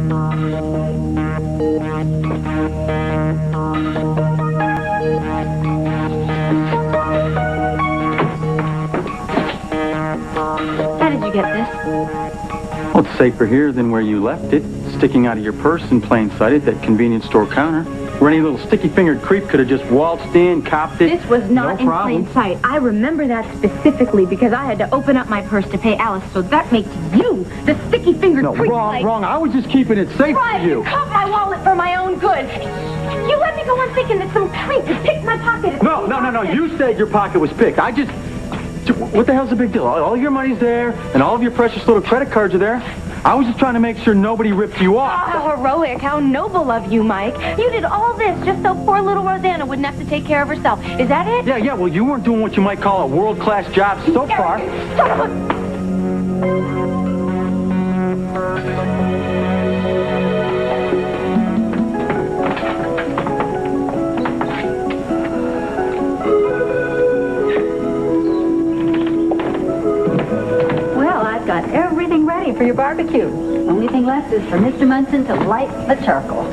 How did you get this? Well, it's safer here than where you left it, sticking out of your purse in plain sight at that convenience store counter, where any little sticky-fingered creep could have just waltzed in, copped it. This was not no in problem. plain sight. I remember that specifically because I had to open up my purse to pay Alice, so that makes you the sticky-fingered No, creep. wrong. I was just keeping it safe Right, for you. you caught my wallet for my own good. You let me go on thinking that some creep had picked my pocket. No. You said your pocket was picked. What the hell's the big deal? All your money's there, and all of your precious little credit cards are there. I was just trying to make sure nobody ripped you off. How heroic, how noble of you, Mike. You did all this just so poor little Rosanna wouldn't have to take care of herself. Is that it? Yeah, well, you weren't doing what you might call a world-class job so far. Son of a... Got everything ready for your barbecue. Only thing left is for Mr. Munson to light the charcoal.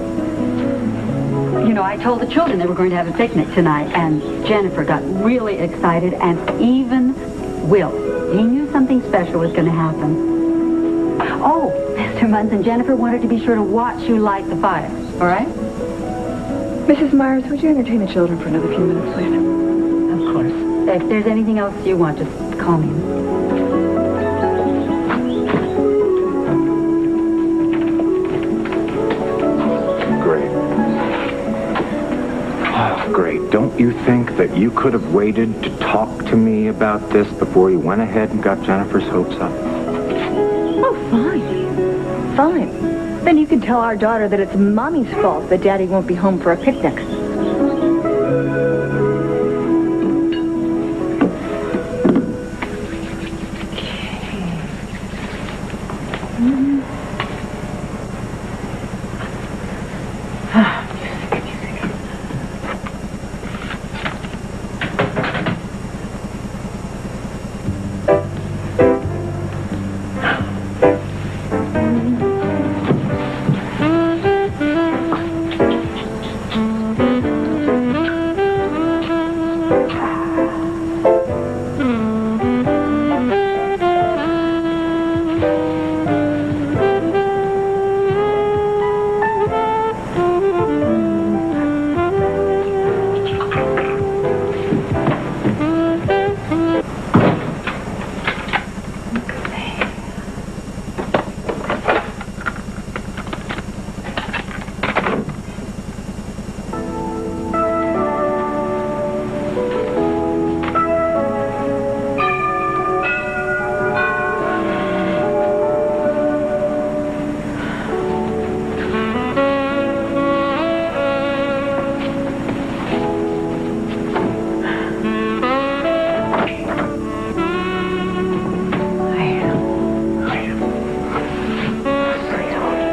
You know, I told the children they were going to have a picnic tonight, and Jennifer got really excited, and even Will. He knew something special was going to happen. Oh, Mr. Munson, Jennifer wanted to be sure to watch you light the fire. All right? Mrs. Myers, would you entertain the children for another few minutes, please? Of course. If there's anything else you want, just call me. Great. Don't you think that you could have waited to talk to me about this before you went ahead and got Jennifer's hopes up? Oh, fine. Fine. Then you can tell our daughter that it's Mommy's fault that Daddy won't be home for a picnic.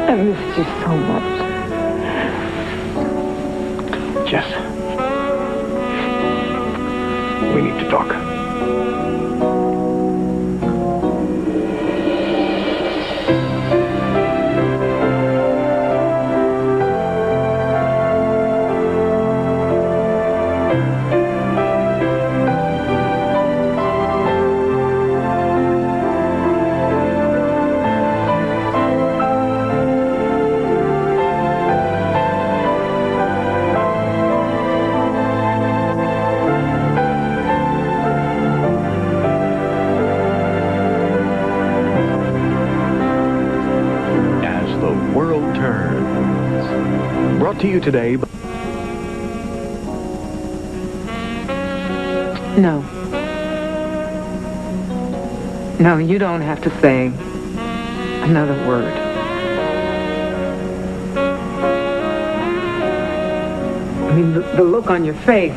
I missed you so much. Jess, we need to talk. To you today. No, you don't have to say another word. I mean, the look on your face,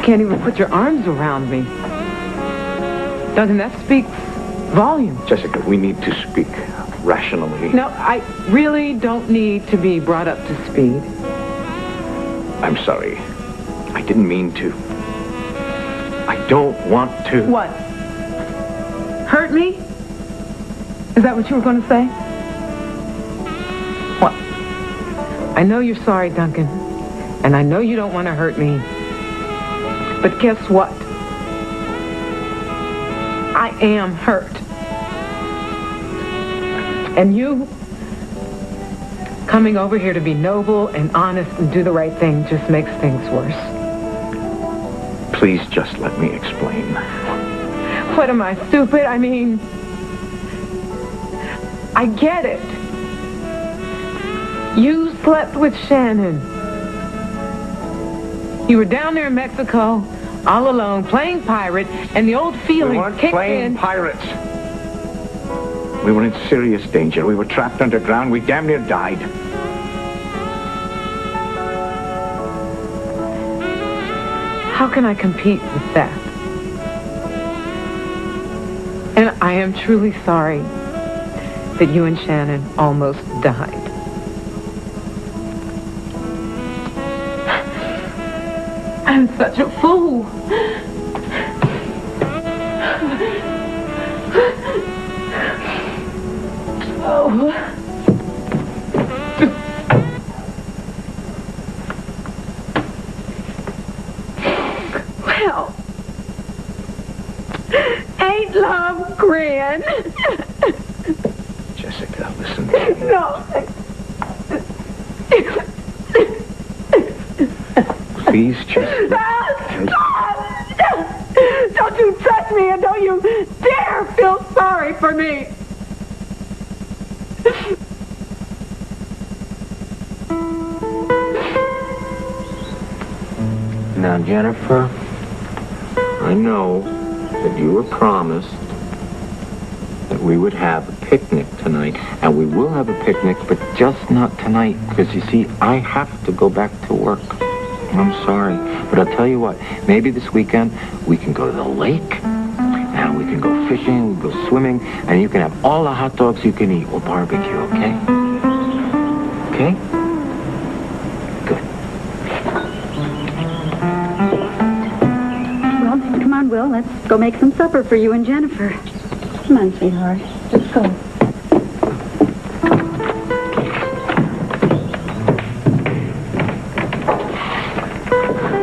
can't even put your arms around me. Doesn't that speak volumes? Jessica, we need to speak rationally. No, I really don't need to be brought up to speed. I'm sorry. I didn't mean to. I don't want to. What? Hurt me? Is that what you were going to say? Well, I know you're sorry, Duncan. And I know you don't want to hurt me. But guess what? I am hurt. And you coming over here to be noble and honest and do the right thing just makes things worse. Please just let me explain. What am I, stupid? I mean, I get it. You slept with Shannon. You were down there in Mexico, all alone, playing pirate, and the old feeling kicked in. We weren't playing pirates. We were in serious danger. We were trapped underground. We damn near died. How can I compete with that? And I am truly sorry that you and Shannon almost died. I'm such a fool. Oh. Well, ain't love grand? Jessica, listen. No. Please, Jessica. Don't you touch me, and don't you dare feel sorry for me. Now, Jennifer, I know that you were promised that we would have a picnic tonight, and we will have a picnic, but just not tonight, because you see, I have to go back to work. I'm sorry, but I'll tell you what, maybe this weekend we can go to the lake, and we can go fishing, we can go swimming, and you can have all the hot dogs you can eat. We'll barbecue, okay? Okay? Good. Well, come on, Will. Let's go make some supper for you and Jennifer. Come on, sweetheart. Let's go.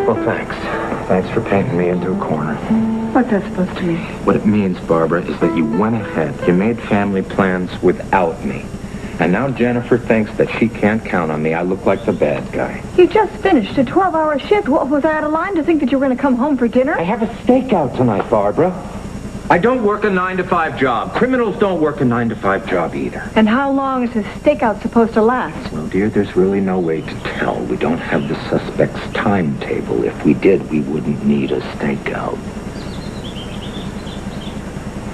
Well, thanks. Thanks for painting me into a corner. What's that supposed to mean? What it means, Barbara, is that you went ahead. You made family plans without me. And now Jennifer thinks that she can't count on me. I look like the bad guy. You just finished a 12-hour shift. What, was I out of line to think that you were going to come home for dinner? I have a stakeout tonight, Barbara. I don't work a 9-to-5 job. Criminals don't work a 9-to-5 job either. And how long is this stakeout supposed to last? Well, dear, there's really no way to tell. We don't have the suspect's timetable. If we did, we wouldn't need a stakeout.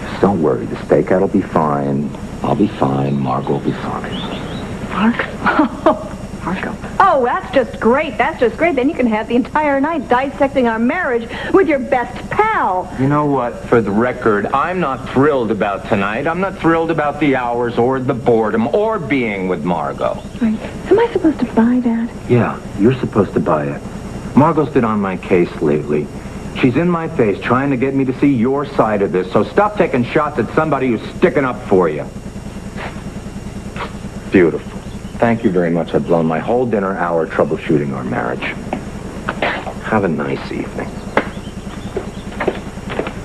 Just don't worry. The stakeout will be fine. I'll be fine. Margot will be fine. Mark? Marco. Oh, that's just great. That's just great. Then you can have the entire night dissecting our marriage with your best pal. You know what? For the record, I'm not thrilled about tonight. I'm not thrilled about the hours or the boredom or being with Margot. Right. Am I supposed to buy that? Yeah, you're supposed to buy it. Margot's been on my case lately. She's in my face trying to get me to see your side of this, so stop taking shots at somebody who's sticking up for you. Beautiful. Thank you very much. I've blown my whole dinner hour troubleshooting our marriage. Have a nice evening.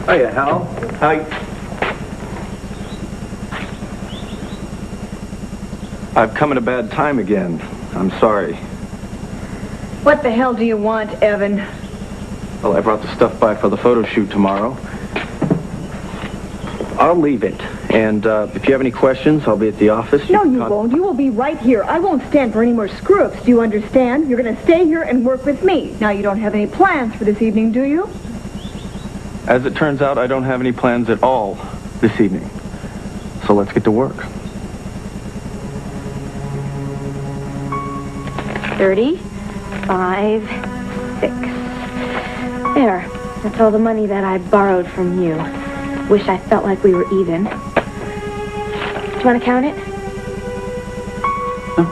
Hiya, Hal. Hi. I've come at a bad time again. I'm sorry. What the hell do you want, Evan? Well, I brought the stuff by for the photo shoot tomorrow. I'll leave it. And if you have any questions, I'll be at the office. No, you won't. You will be right here. I won't stand for any more screw-ups. Do you understand? You're going to stay here and work with me. Now, you don't have any plans for this evening, do you? As it turns out, I don't have any plans at all this evening. So let's get to work. 35, 6. There. That's all the money that I borrowed from you. Wish I felt like we were even. Do you want to count it? No.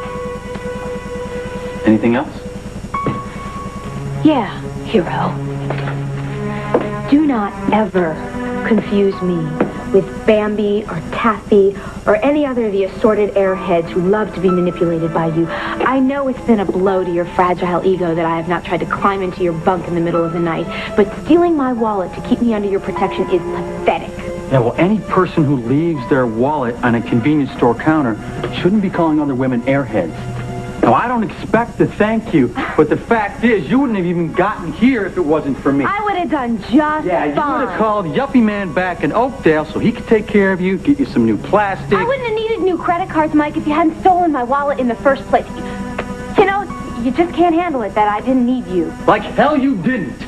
Anything else? Yeah, hero. Do not ever confuse me with Bambi or Taffy or any other of the assorted airheads who love to be manipulated by you. I know it's been a blow to your fragile ego that I have not tried to climb into your bunk in the middle of the night, but stealing my wallet to keep me under your protection is pathetic. Yeah, well, any person who leaves their wallet on a convenience store counter shouldn't be calling other women airheads. Now, I don't expect to thank you, but the fact is, you wouldn't have even gotten here if it wasn't for me. I would have done just Yeah, you fine. would have called Yuppie Man back in Oakdale so he could take care of you, get you some new plastic. I wouldn't have needed new credit cards, Mike, if you hadn't stolen my wallet in the first place. You know, you just can't handle it that I didn't need you. Like hell you didn't.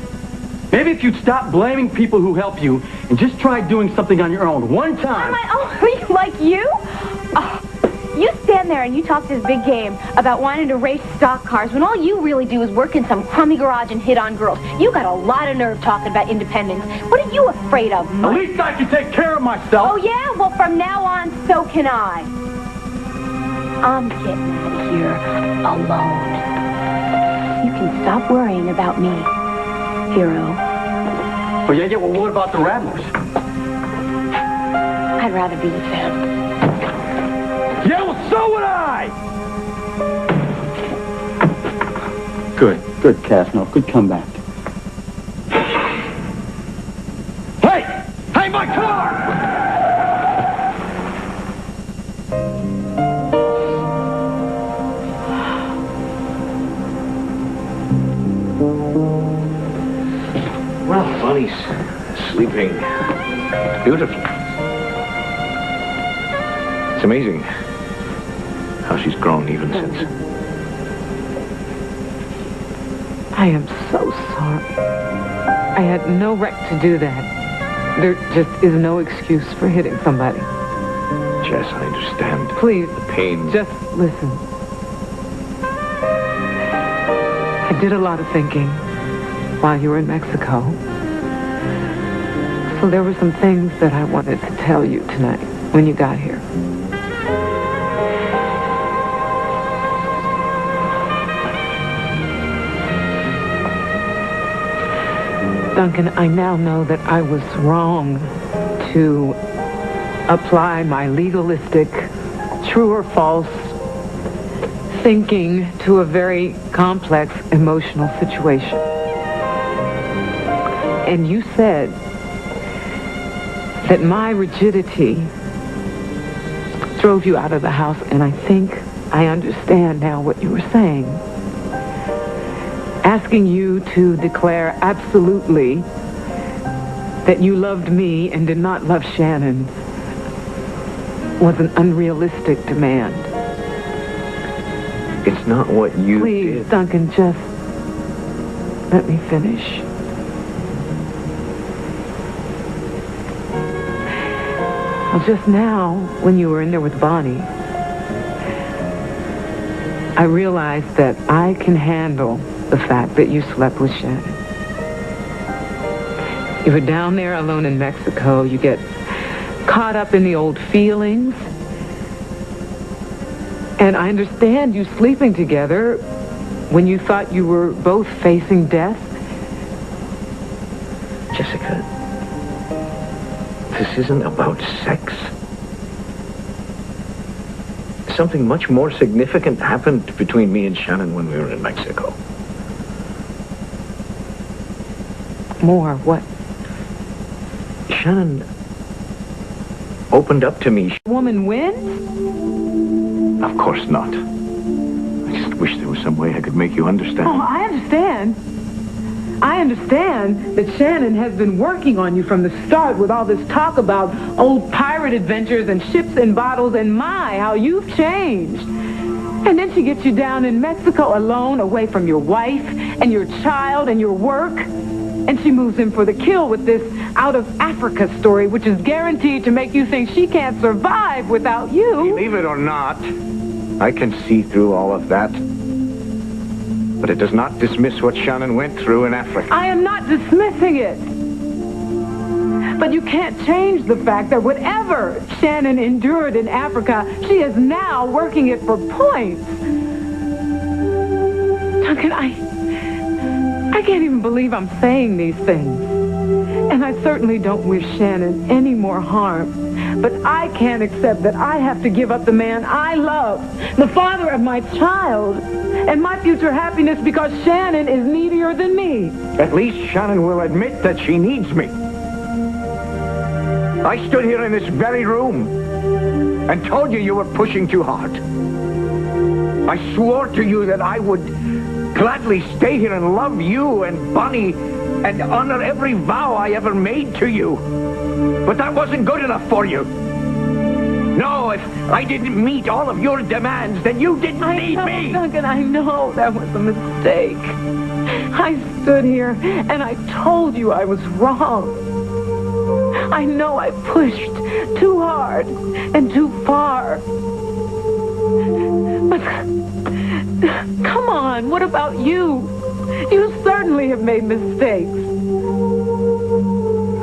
Maybe if you'd stop blaming people who help you and just try doing something on your own one time. On my own? Like you? Oh, you stand there and you talk this big game about wanting to race stock cars when all you really do is work in some crummy garage and hit on girls. You got a lot of nerve talking about independence. What are you afraid of, At Mike? least I can take care of myself. Oh, yeah? Well, from now on, so can I. I'm getting out of here alone. You can stop worrying about me, hero. Oh, yeah, well, what about the Rattlers? I'd rather be with them. Yeah, well, so would I! Good, Casno. Good comeback. Hey! Hey, my car! Well, Bunny's sleeping beautifully. It's amazing how she's grown even since. I am so sorry. I had no right to do that. There just is no excuse for hitting somebody. Jess, I understand. Please, The pain. just listen. I did a lot of thinking while you were in Mexico. So there were some things that I wanted to tell you tonight when you got here. Duncan, I now know that I was wrong to apply my legalistic, true or false thinking to a very complex emotional situation. And you said that my rigidity drove you out of the house, and I think I understand now what you were saying. Asking you to declare absolutely that you loved me and did not love Shannon was an unrealistic demand. It's not what you Please, did. Duncan, just let me finish. Well, just now, when you were in there with Bonnie, I realized that I can handle the fact that you slept with Shannon. You were down there alone in Mexico. You get caught up in the old feelings. And I understand you sleeping together when you thought you were both facing death. Jessica, this isn't about sex. Something much more significant happened between me and Shannon when we were in Mexico. More, what? Shannon opened up to me. Woman wins? Of course not. I just wish there was some way I could make you understand. Oh, I understand. I understand that Shannon has been working on you from the start with all this talk about old pirate adventures and ships and bottles, and my, how you've changed. And then she gets you down in Mexico alone, away from your wife and your child and your work. And she moves in for the kill with this out of Africa story, which is guaranteed to make you think she can't survive without you. Believe it or not, I can see through all of that. But it does not dismiss what Shannon went through in Africa. I am not dismissing it. But you can't change the fact that whatever Shannon endured in Africa, she is now working it for points. Duncan, I can't even believe I'm saying these things. And I certainly don't wish Shannon any more harm. But I can't accept that I have to give up the man I love, the father of my child, and my future happiness because Shannon is needier than me. At least Shannon will admit that she needs me. I stood here in this very room and told you you were pushing too hard. I swore to you that I would gladly stay here and love you and Bonnie and honor every vow I ever made to you. But that wasn't good enough for you. No, if I didn't meet all of your demands, then you didn't need me. Duncan, I know that was a mistake. I stood here and I told you I was wrong. I know I pushed too hard and too far. But come on, what about you? You certainly have made mistakes.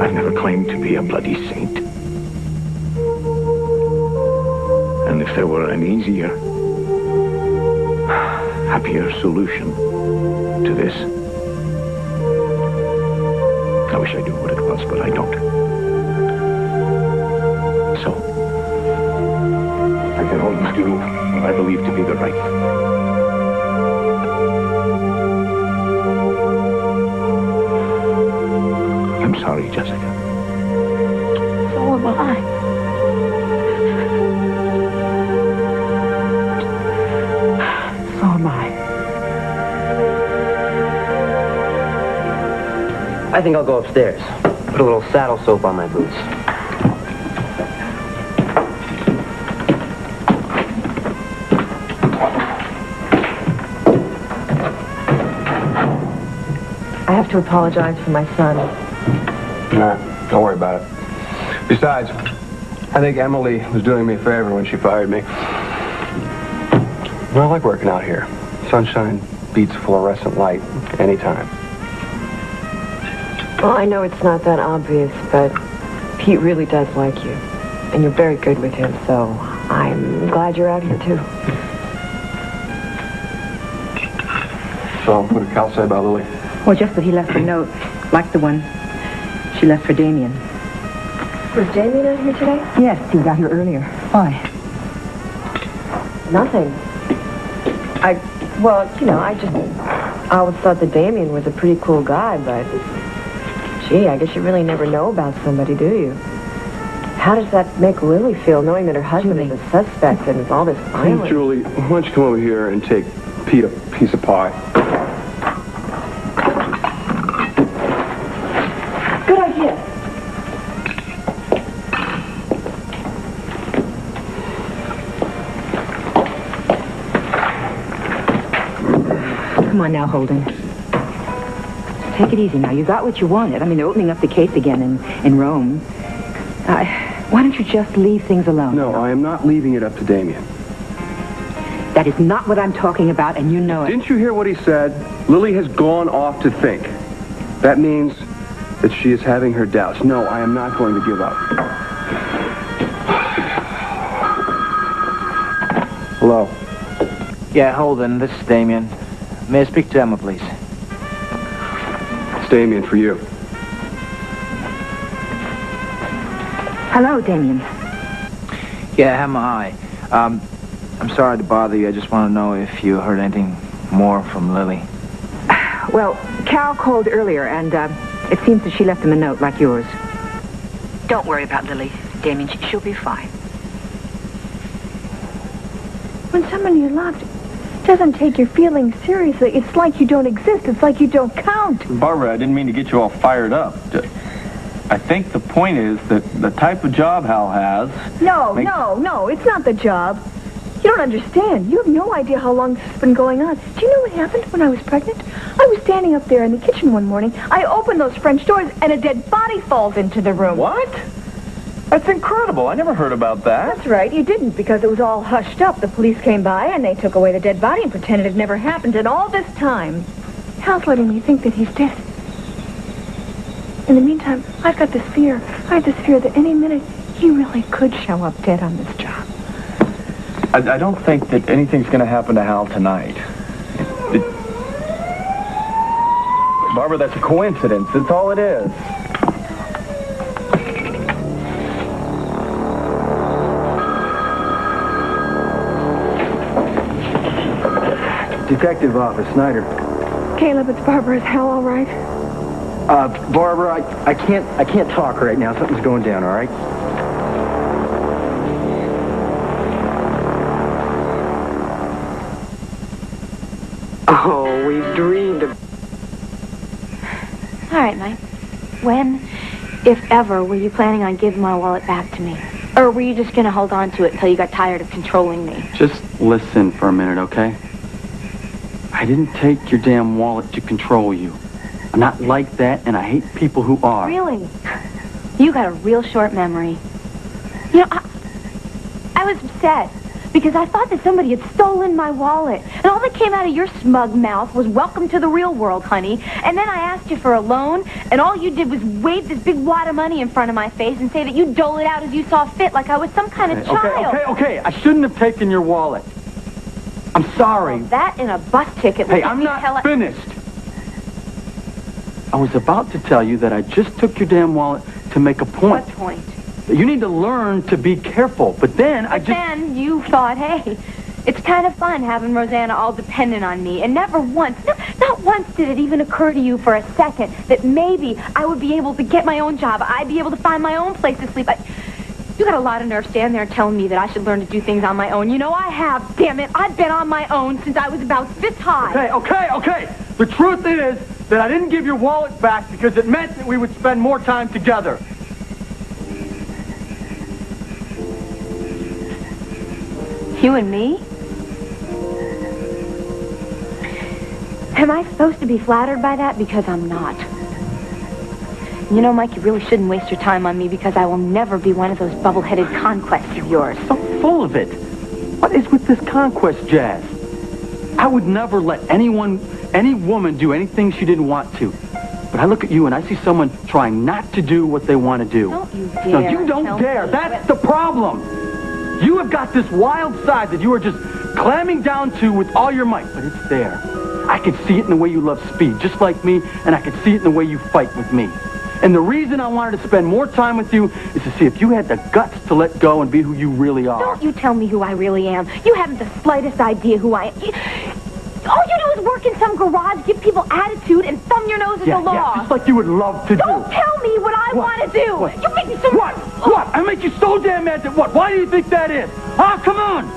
I've never claimed to be a bloody saint. And if there were an easier, happier solution to this, I wish I knew what it was, but I don't. So, I can only do what I believe to be the right thing. I'm sorry, Jessica. So am I. So am I. I think I'll go upstairs. Put a little saddle soap on my boots. I have to apologize for my son. Nah, don't worry about it. Besides, I think Emily was doing me a favor when she fired me. I like working out here. Sunshine beats fluorescent light anytime. Well, I know it's not that obvious, but Pete really does like you. And you're very good with him, so I'm glad you're out here, too. So, what did Cal say about Lily? Well, just that he left a note, like the one she left for Damien. Was Damien out here today? Yes, he got here earlier. Why? Nothing. I always thought that Damien was a pretty cool guy, but gee, I guess you really never know about somebody, do you? How does that make Lily feel, knowing that her husband is a suspect and all this violence? Hey, Julie, why don't you come over here and take Pete a piece of pie? Good idea. Come on now, Holden. Take it easy now. You got what you wanted. I mean, they're opening up the case again in Rome. Why don't you just leave things alone? No, I am not leaving it up to Damien. That is not what I'm talking about, and you know it. Didn't you hear what he said? Lily has gone off to think. That means that she is having her doubts. No, I am not going to give up. Hello. Yeah, Holden, this is Damien. May I speak to Emma, please? It's Damien for you. Hello, Damien. Yeah, Emma, hi. I'm sorry to bother you. I just want to know if you heard anything more from Lily. Well, Carol called earlier, and it seems that she left him a note like yours. Don't worry about Lily, Damien. She'll be fine. When someone you loved doesn't take your feelings seriously, it's like you don't exist. It's like you don't count. Barbara, I didn't mean to get you all fired up. I think the point is that the type of job Hal has... No, it's not the job. You don't understand. You have no idea how long this has been going on. Do you know what happened when I was pregnant? I was standing up there in the kitchen one morning. I opened those French doors, and a dead body falls into the room. What? That's incredible. I never heard about that. That's right. You didn't, because it was all hushed up. The police came by, and they took away the dead body and pretended it never happened. And all this time, Hal's letting me think that he's dead. In the meantime, I've got this fear. I have this fear that any minute he really could show up dead on this job. I don't think that anything's going to happen to Hal tonight. Barbara, that's a coincidence. That's all it is. Detective Office, Snyder. Caleb, it's Barbara. Is Hal all right? Barbara, I can't talk right now. Something's going down, all right? Oh, we dreamed of... All right, Mike. When, if ever, were you planning on giving my wallet back to me? Or were you just going to hold on to it until you got tired of controlling me? Just listen for a minute, okay? I didn't take your damn wallet to control you. I'm not like that, and I hate people who are. Really? You got a real short memory. You know, I was upset because I thought that somebody had stolen my wallet. And all that came out of your smug mouth was welcome to the real world, honey. And then I asked you for a loan, and all you did was wave this big wad of money in front of my face and say that you'd dole it out as you saw fit, like I was some kind of child. Okay. I shouldn't have taken your wallet. I'm sorry. Well, that and a bus ticket would Hey, I'm not finished. I was about to tell you that I just took your damn wallet to make a point. What point? You need to learn to be careful, but then Then you thought, hey, it's kind of fun having Rosanna all dependent on me, and never once, not once did it even occur to you for a second that maybe I would be able to get my own job, I'd be able to find my own place to sleep. You got a lot of nerve standing there telling me that I should learn to do things on my own. You know I have, damn it. I've been on my own since I was about this high. Okay. The truth is that I didn't give your wallet back because it meant that we would spend more time together. You and me? Am I supposed to be flattered by that? Because I'm not. You know, Mike, you really shouldn't waste your time on me because I will never be one of those bubble-headed conquests of yours. So full of it. What is with this conquest jazz? I would never let any woman do anything she didn't want to. But I look at you and I see someone trying not to do what they want to do. Don't you dare. No, you don't dare. That's the problem. You have got this wild side that you are just clamming down to with all your might, but it's there. I can see it in the way you love speed, just like me, and I can see it in the way you fight with me. And the reason I wanted to spend more time with you is to see if you had the guts to let go and be who you really are. Don't you tell me who I really am. You haven't the slightest idea who I am. All you do is work in some garage, give people attitude, and thumb your nose at the law. Yeah, just like you would love to do. Don't tell me what I want to do. What? You make me so... What? I make you so damn mad that what? Why do you think that is? Ah, come on!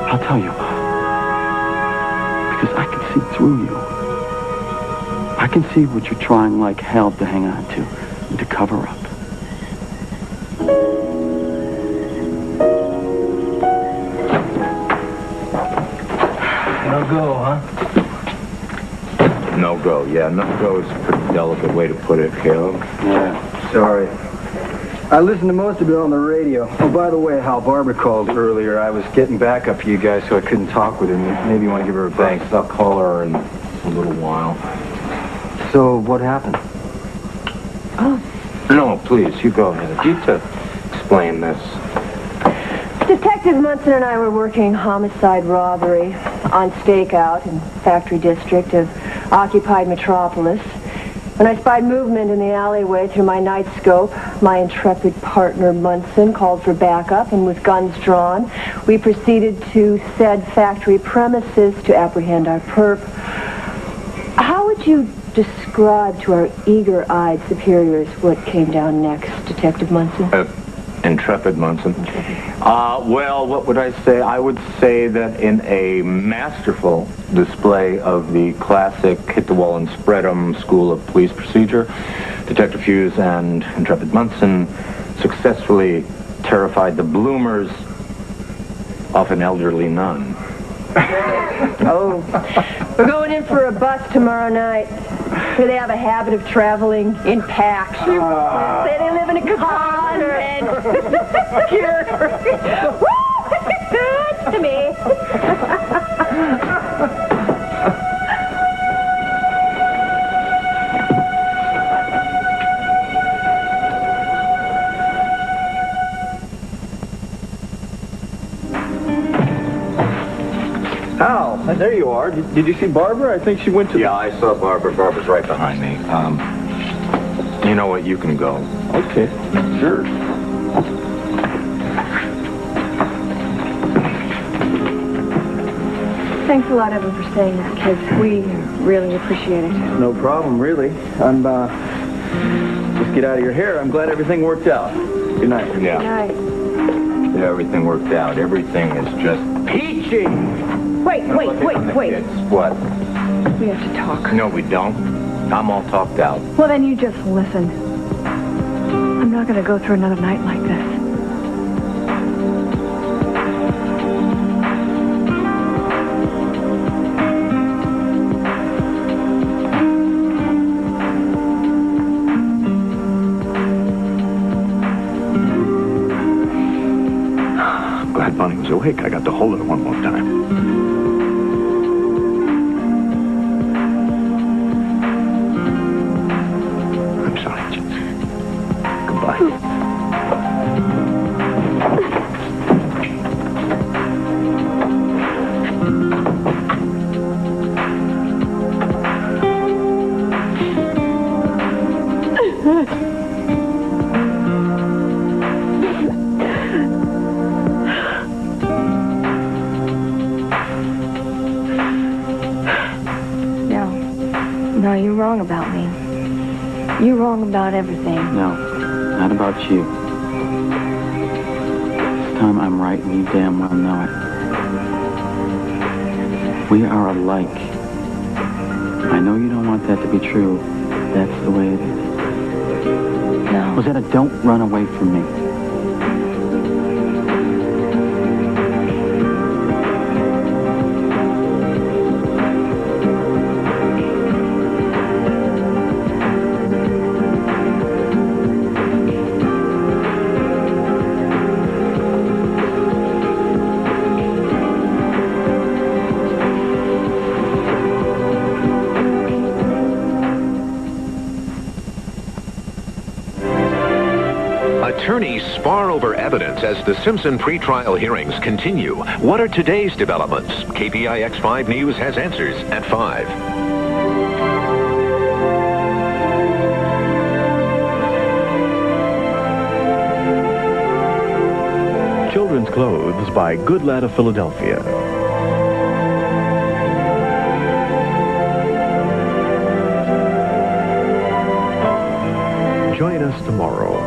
I'll tell you. Because I can see through you. I can see what you're trying like hell to hang on to and to cover up. No go, huh? No go, yeah. No go is a pretty delicate way to put it, Caleb. Yeah, sorry. I listened to most of it on the radio. Oh, by the way, Hal, Barbara called earlier. I was getting back up for you guys, so I couldn't talk with her. Maybe you want to give her a break. Thanks. I'll call her in a little while. So, what happened? Oh. No, please, you go ahead. You to explain this. Detective Munson and I were working homicide robbery on stakeout in Factory District of occupied Metropolis. When I spied movement in the alleyway through my night scope, my intrepid partner Munson called for backup, and with guns drawn, we proceeded to said factory premises to apprehend our perp. How would you describe to our eager-eyed superiors what came down next, Detective Munson? Intrepid Munson. Well, what would I say? I would say that in a masterful display of the classic hit-the-wall-and-spread-em school of police procedure, Detective Hughes and Intrepid Munson successfully terrified the bloomers of an elderly nun. Oh, we're going in for a bus tomorrow night. Here they have a habit of traveling in packs. Say they live in a convent. Good to me. Hal, there you are. Did you see Barbara? I think she went to... Yeah, I saw Barbara. Barbara's right behind me. You know what? You can go. Okay, sure. Thanks a lot, Evan, for saying that, kids. We really appreciate it. No problem, really. I'm, just get out of your hair. I'm glad everything worked out. Good night. Yeah. Good night. Yeah, everything worked out. Everything is just peachy. Wait. It's what? We have to talk. No, we don't. I'm all talked out. Well, then you just listen. I'm not going to go through another night like this. Glad Bonnie was awake. I got to hold her one more time. I'm sorry, Jess. Goodbye. No, you're wrong about me. You're wrong about everything. No, not about you. This time I'm right and you damn well know it. We are alike. I know you don't want that to be true. That's the way it is. No. Rosetta, don't run away from me. Attorneys spar over evidence as the Simpson pretrial hearings continue. What are today's developments? KPIX 5 News has answers at 5. Children's Clothes by Good Lad of Philadelphia. Join us tomorrow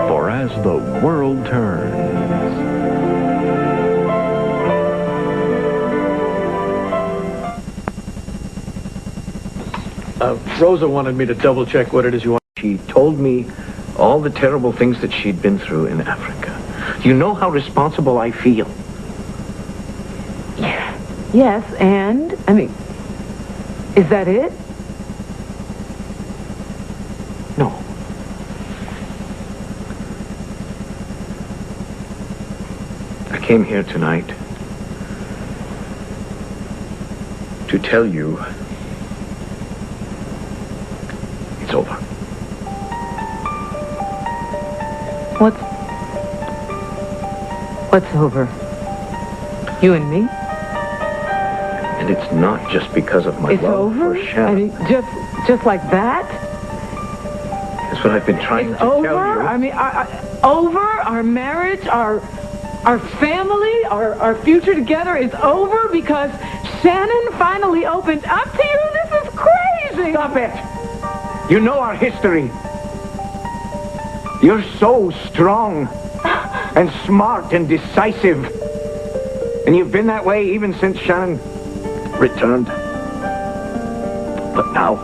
for As the World Turns. Rosa wanted me to double check what it is you want. She told me all the terrible things that she'd been through in Africa. You know how responsible I feel. Yes, and? I mean, is that it? No. I came here tonight to tell you it's over. What's over? You and me? And it's not just because of my It's love over? for Shannon. I mean, just like that? That's what I've been trying to tell you. I mean, over? Our marriage, our family, our future together is over because Shannon finally opened up to you? This is crazy! Stop it! You know our history. You're so strong and smart and decisive. And you've been that way even since Shannon returned. But now,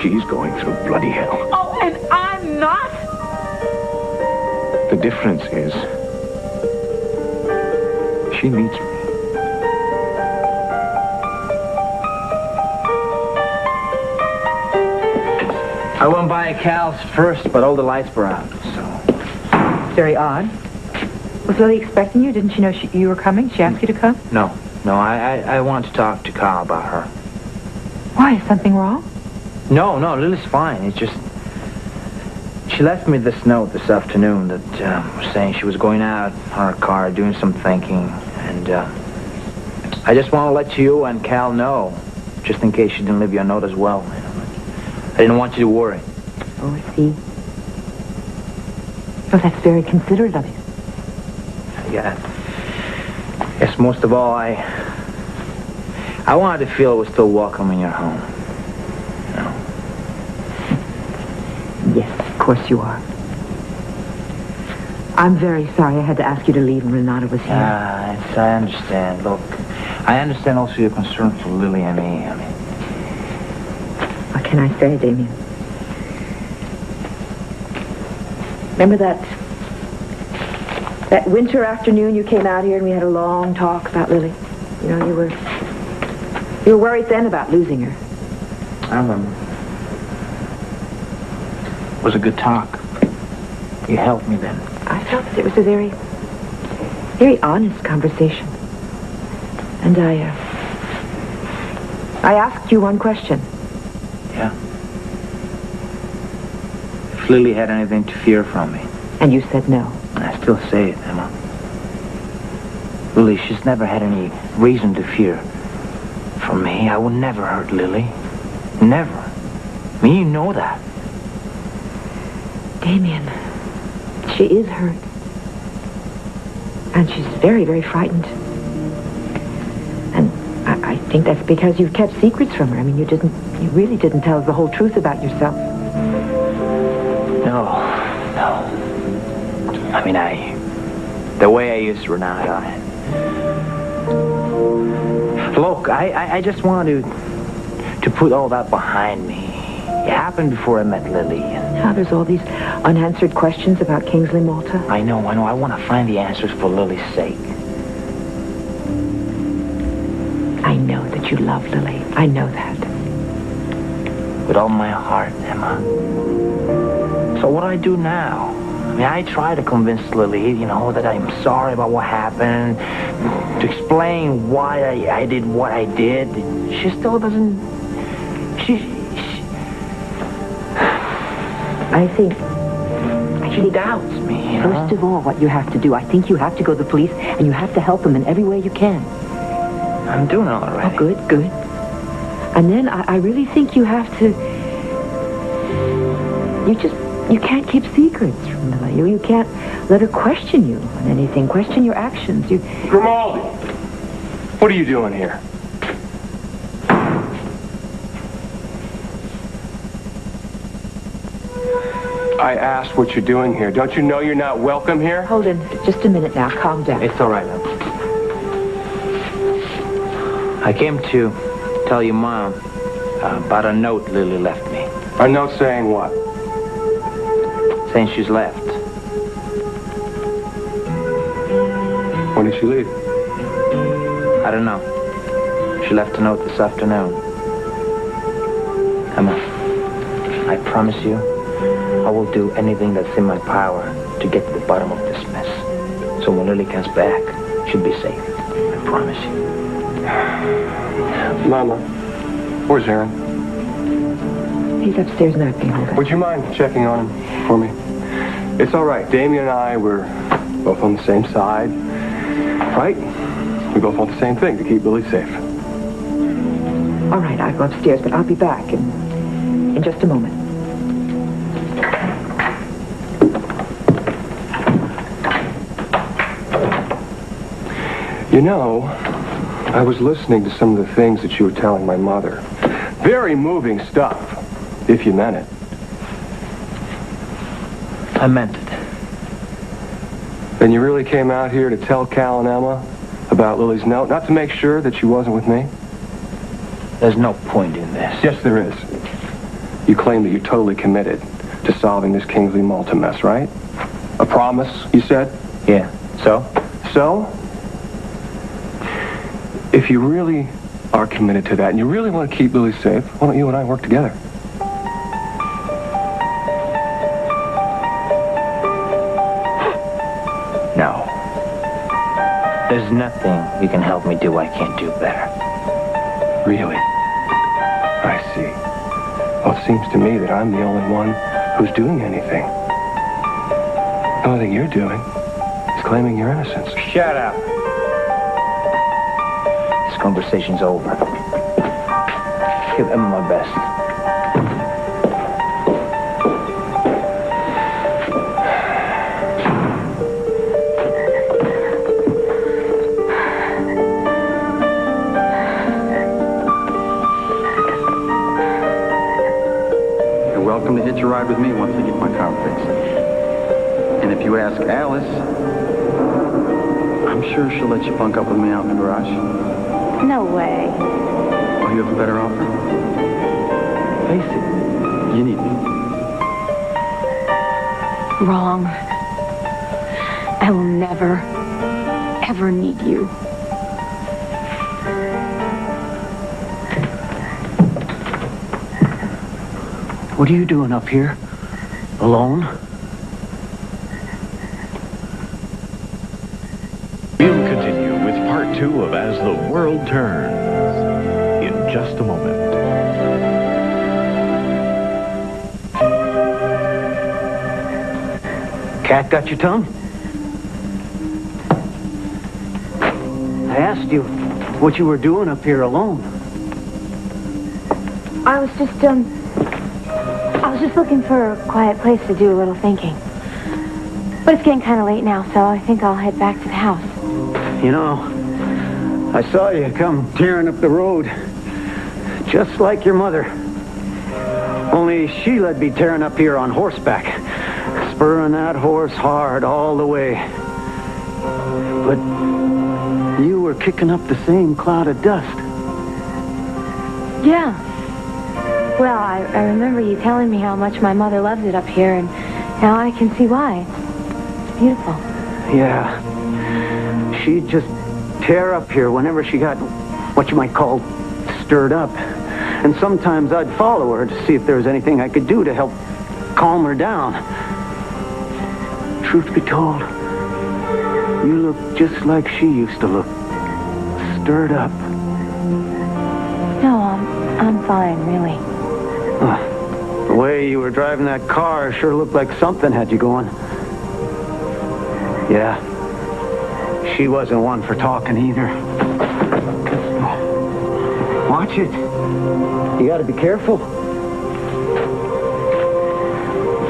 she's going through bloody hell. Oh, and I'm not? The difference is, she needs me. I went by Cal's first, but all the lights were out, so... Very odd. Was Lily expecting you? Didn't she know you were coming? She asked you to come? No, I want to talk to Carl about her. Why? Is something wrong? No, Lily's fine. It's just... She left me this note this afternoon that was saying she was going out in her car, doing some thinking, and I just want to let you and Cal know, just in case she didn't leave you a note as well. You know. I didn't want you to worry. Oh, I see. Oh, that's very considerate of you. Yeah. Yes, most of all, I I wanted to feel it was still welcome in your home. Yes, of course you are. I'm very sorry I had to ask you to leave when Renata was here. I understand. Look, I understand also your concern for Lily and me. I mean, what can I say, Damien? Remember that winter afternoon you came out here and we had a long talk about Lily? You know, you were worried then about losing her. I remember. It was a good talk. You helped me then. I felt that it was a very, very honest conversation. And I asked you one question. Yeah. If Lily had anything to fear from me. And you said no. I still say it, Emma. Lily, she's never had any reason to fear from me. I would never hurt Lily. Never. I mean, you know that. Damien, she is hurt. And she's very, very frightened. And I think that's because you've kept secrets from her. I mean, you really didn't tell us the whole truth about yourself. No. I mean, the way I used Renata. Look, I just wanted to put all that behind me. It happened before I met Lily. Now there's all these unanswered questions about Kingsley Malta. I know. I want to find the answers for Lily's sake. I know that you love Lily. I know that. With all my heart, Emma. So what do I do now? I mean, I try to convince Lily, that I'm sorry about what happened, to explain why I did what I did. She still doesn't... I think she doubts me, First of all, what you have to do, I think you have to go to the police and you have to help them in every way you can. I'm doing it already. Oh, good. And then I really think you have to... You can't keep secrets from Lily. You can't let her question you on anything, question your actions. Grimaldi! What are you doing here? I asked what you're doing here. Don't you know you're not welcome here? Hold on just a minute now. Calm down. It's all right, Mom. I came to tell you, Mom, about a note Lily left me. A note saying what? Saying she's left. When did she leave? I don't know. She left a note this afternoon. Emma, I promise you, I will do anything that's in my power to get to the bottom of this mess. So when Lily comes back, she'll be safe. I promise you. Mama, where's Aaron? He's upstairs napping. Would you mind checking on him for me? It's all right. Damien and I were both on the same side, right? We both want the same thing, to keep Lily safe. All right, I'll go upstairs, but I'll be back in just a moment. You know, I was listening to some of the things that you were telling my mother. Very moving stuff, if you meant it. I meant it. Then you really came out here to tell Cal and Emma about Lily's note, not to make sure that she wasn't with me? There's no point in this. Yes, there is. You claim that you're totally committed to solving this Kingsley Malta mess, right? A promise, you said? Yeah. So? So? If you really are committed to that and you really want to keep Lily safe, why don't you and I work together? No. There's nothing you can help me do I can't do better. Really? I see. Well, it seems to me that I'm the only one who's doing anything. The only thing you're doing is claiming your innocence. Shut up. This conversation's over. Give Emma my best. you ask Alice, I'm sure she'll let you bunk up with me out in the garage. No way. Oh, you have a better offer? Face it, you need me. Wrong. I will never, ever need you. What are you doing up here? Alone? We'll continue with part 2 of As the World Turns in just a moment. Cat got your tongue? I asked you what you were doing up here alone. I was just looking for a quiet place to do a little thinking. But it's getting kind of late now, so I think I'll head back to the house. You know, I saw you come tearing up the road, just like your mother. Only Sheila'd be tearing up here on horseback, spurring that horse hard all the way. But you were kicking up the same cloud of dust. Yeah. Well, I remember you telling me how much my mother loves it up here, and now I can see why. It's beautiful. Yeah. She'd just tear up here whenever she got what you might call stirred up. And sometimes I'd follow her to see if there was anything I could do to help calm her down. Truth be told, you look just like she used to look. Stirred up. No, I'm fine, really. The way you were driving that car sure looked like something had you going. Yeah. She wasn't one for talking either. Watch it. You gotta be careful.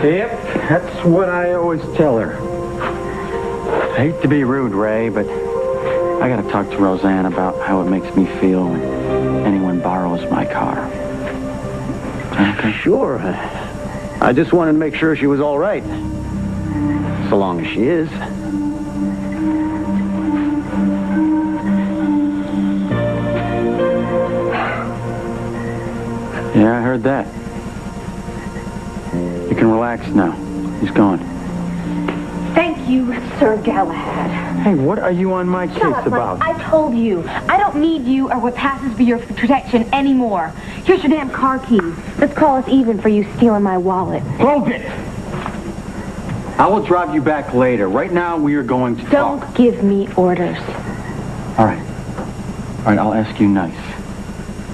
Yep, that's what I always tell her. I hate to be rude, Ray, but I gotta talk to Roseanne about how it makes me feel when anyone borrows my car. Okay. Sure. I just wanted to make sure she was all right. So long as she is. Yeah, I heard that. You can relax now. He's gone. Thank you, Sir Galahad. Hey, what are you on my case Shut up, about? Ray. I told you. I don't need you or what passes for your protection anymore. Here's your damn car keys. Let's call us even for you stealing my wallet. Hold it! I will drive you back later. Right now, we are going to Don't talk. give me orders. All right. All right, I'll ask you nice.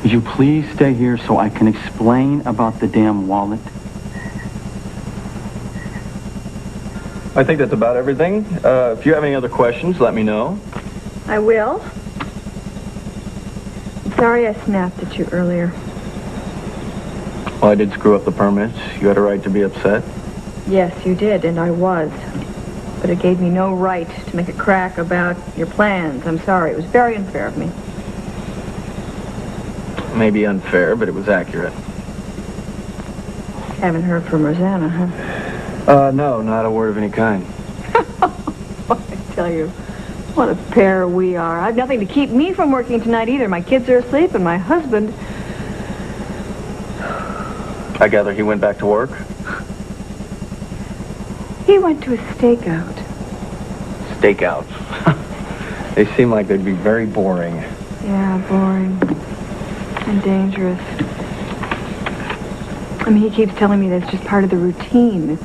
Would you please stay here so I can explain about the damn wallet? I think that's about everything. If you have any other questions, let me know. I will. I'm sorry I snapped at you earlier. Well, I did screw up the permits. You had a right to be upset. Yes, you did, and I was. But it gave me no right to make a crack about your plans. I'm sorry. It was very unfair of me. Maybe unfair, but it was accurate. Haven't heard from Rosanna, huh? No, not a word of any kind. I tell you, what a pair we are. I've nothing to keep me from working tonight either. My kids are asleep, and my husband... I gather he went back to work? He went to a stakeout. Stakeout. They seem like they'd be very boring. Yeah, boring. And dangerous. I mean, he keeps telling me that's just part of the routine.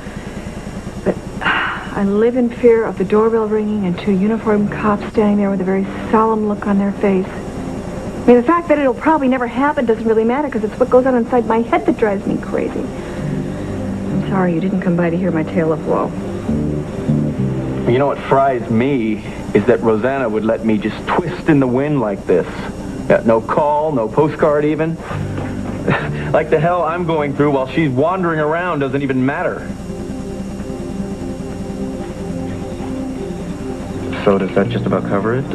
But I live in fear of the doorbell ringing and 2 uniformed cops standing there with a very solemn look on their face. I mean, the fact that it'll probably never happen doesn't really matter because it's what goes on inside my head that drives me crazy. I'm sorry you didn't come by to hear my tale of woe. You know what fries me is that Rosanna would let me just twist in the wind like this. No call, no postcard even. Like the hell I'm going through while she's wandering around doesn't even matter. So does that just about cover it?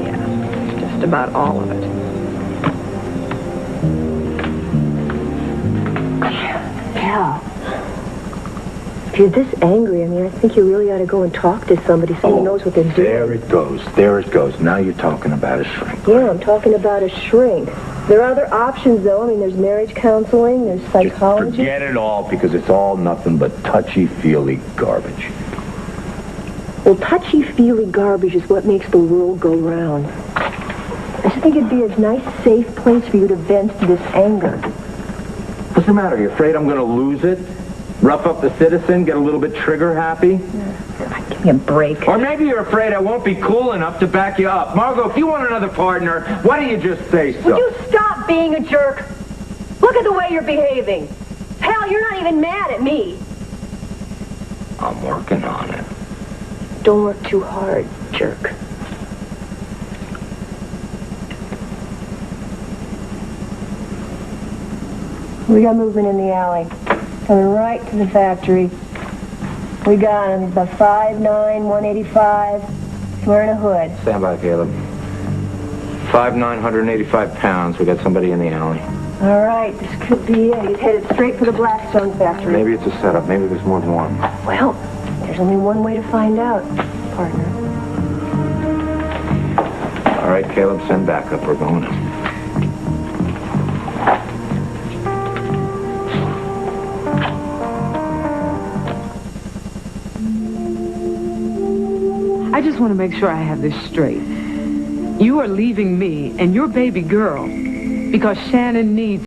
Yeah, just about all of it. Yeah. If you're this angry, I mean, I think you really ought to go and talk to somebody so he knows what they're doing. There it goes. There it goes. Now you're talking about a shrink. Yeah, I'm talking about a shrink. There are other options, though. I mean, there's marriage counseling, there's psychology. Forget it all, because it's all nothing but touchy-feely garbage. Well, touchy-feely garbage is what makes the world go round. I just think it'd be a nice, safe place for you to vent this anger. What's the matter? You afraid I'm going to lose it? Rough up the citizen, get a little bit trigger happy? Give me a break. Or maybe you're afraid I won't be cool enough to back you up. Margot, if you want another partner, why don't you just say so? Would you stop being a jerk? Look at the way you're behaving. Hell, you're not even mad at me. I'm working on it. Don't work too hard, jerk. We got movement in the alley. Coming right to the factory. We got him, the 5'9", 185, wearing a hood. Stand by, Caleb. 5'9", 185 pounds. We got somebody in the alley. All right, this could be it. He's headed straight for the Blackstone factory. Maybe it's a setup. Maybe there's more than one. Well, there's only one way to find out, partner. All right, Caleb, send backup. We're going in. I just want to make sure I have this straight. You are leaving me and your baby girl because Shannon needs